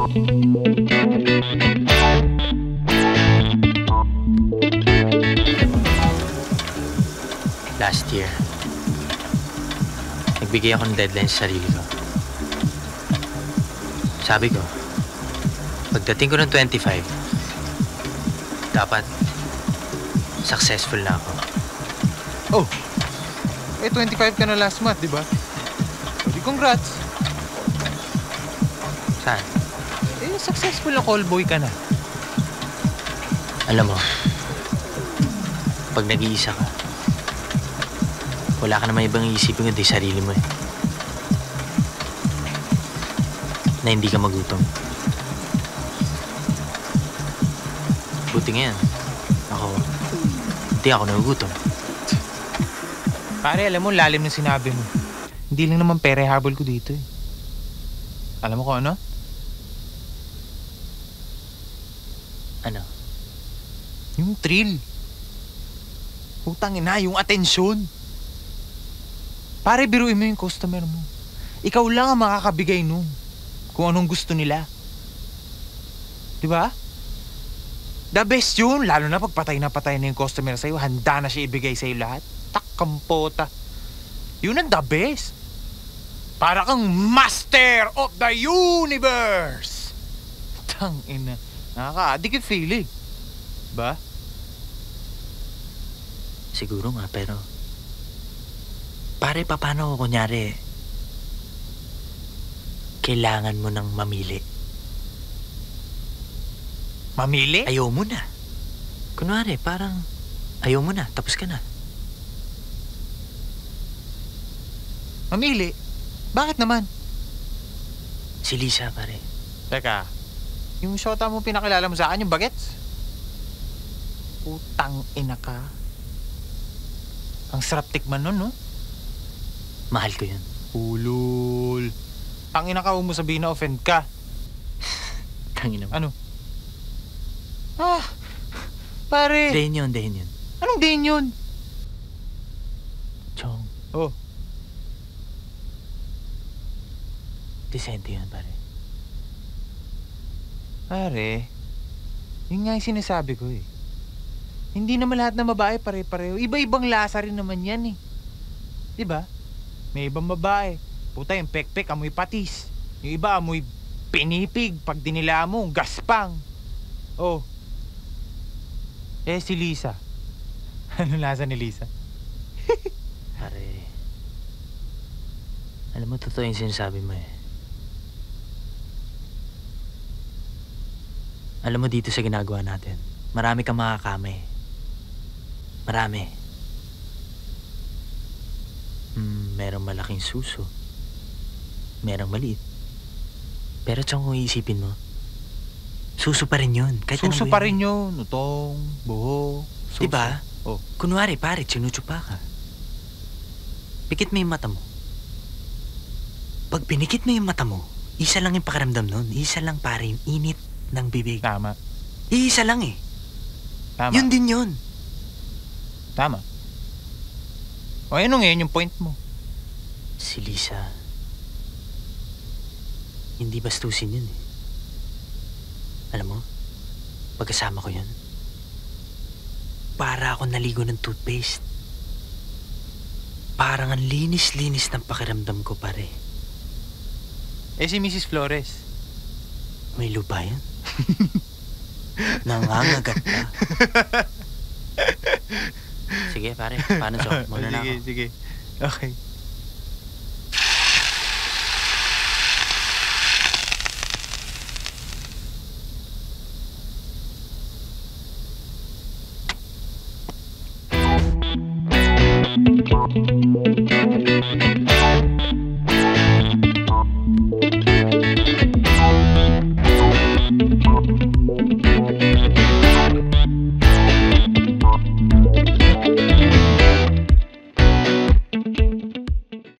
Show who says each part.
Speaker 1: Last year, nagbigay ako ng deadline sa sarili ko. Sabi ko, pagdating ko ng 25, dapat successful na ako.
Speaker 2: Oh, 25 ka na last month, di ba? Di congrats.
Speaker 1: Saan?
Speaker 2: Successful na call boy ka na.
Speaker 1: Alam mo, pag nag-iisa ka, wala ka naman ibang iisipin kundi sarili mo eh. Na hindi ka magutom. Buti ngayon, hindi ako nagugutom.
Speaker 2: Pare, alam mo, lalim ng sinabi mo. Hindi lang naman pera habol ko dito eh. Alam mo kung ano?
Speaker 1: Ano?
Speaker 2: Yung thrill. Putangin na, yung atensyon. Pare, biruin mo yung customer mo. Ikaw lang ang makakabigay nun kung anong gusto nila. Di ba? The best yun, lalo na pag patay na yung customer sa'yo, handa na siya ibigay sa'yo lahat. Takampota. Yun ang the best. Para kang master of the universe. Tangina. Nakaka-addict yung feeling. Ba?
Speaker 1: Siguro nga, pero pare, paano kunyari kailangan mo nang mamili?
Speaker 2: Mamili?
Speaker 1: Ayaw mo na. Kunwari, parang ayaw mo na, tapos ka na.
Speaker 2: Mamili? Bakit naman?
Speaker 1: Si Lisa, pare.
Speaker 2: Teka, yung shota mo pinakilala mo sa akin, yung bagets? Putang ina ka. Ang sarap tikman nun, no?
Speaker 1: Mahal ko yun.
Speaker 2: Ulul. Tangina ka, huwag mo sabihin na offend ka.
Speaker 1: Tangina mo.
Speaker 2: Ano? Pare.
Speaker 1: Dahin yun.
Speaker 2: Anong din yun?
Speaker 1: Chong,
Speaker 2: Oh,
Speaker 1: disente yun, pare.
Speaker 2: pare. Yun nga yung sinasabi ko eh. Hindi naman lahat ng babae pare-pareho. Iba-ibang lasa rin naman yan eh. Diba? May ibang babae. Puta yung pek-pek, amoy patis. Yung iba amoy pinipig. Pag dinila mo, gaspang. Oh. Si Lisa. Ano lasa ni Lisa?
Speaker 1: Pare, alam mo, totoo yung sinasabi mo eh. Alam mo, dito sa ginagawa natin, marami kang makakamay. Marami. Merong malaking suso. Merong maliit. Pero tsong kung iisipin mo, suso pa rin yun. Kahit
Speaker 2: Suso pa rin yun. Utong, buho, suso.
Speaker 1: Diba?
Speaker 2: Oh.
Speaker 1: Kunwari, pare, tsinuchupa ka. Pikit mo yung mata mo. Pag pinikit mo yung mata mo, isa lang yung pakiramdam nun. Isa lang, pare, yung init ng bibig.
Speaker 2: Tama.
Speaker 1: Isa lang eh.
Speaker 2: Tama.
Speaker 1: Yun din yun.
Speaker 2: Tama. O ano ngayon yung point mo?
Speaker 1: Si Lisa, hindi bastusin yun eh. Alam mo, pagkasama ko yun, para ako naligo ng toothpaste. Parang ang linis-linis ng pakiramdam ko, pare.
Speaker 2: Si Mrs. Flores.
Speaker 1: May lupa yun. Nangangagat pa. Sige, pare. Paano, Chong? Muna na ako.
Speaker 2: Sige. Okay.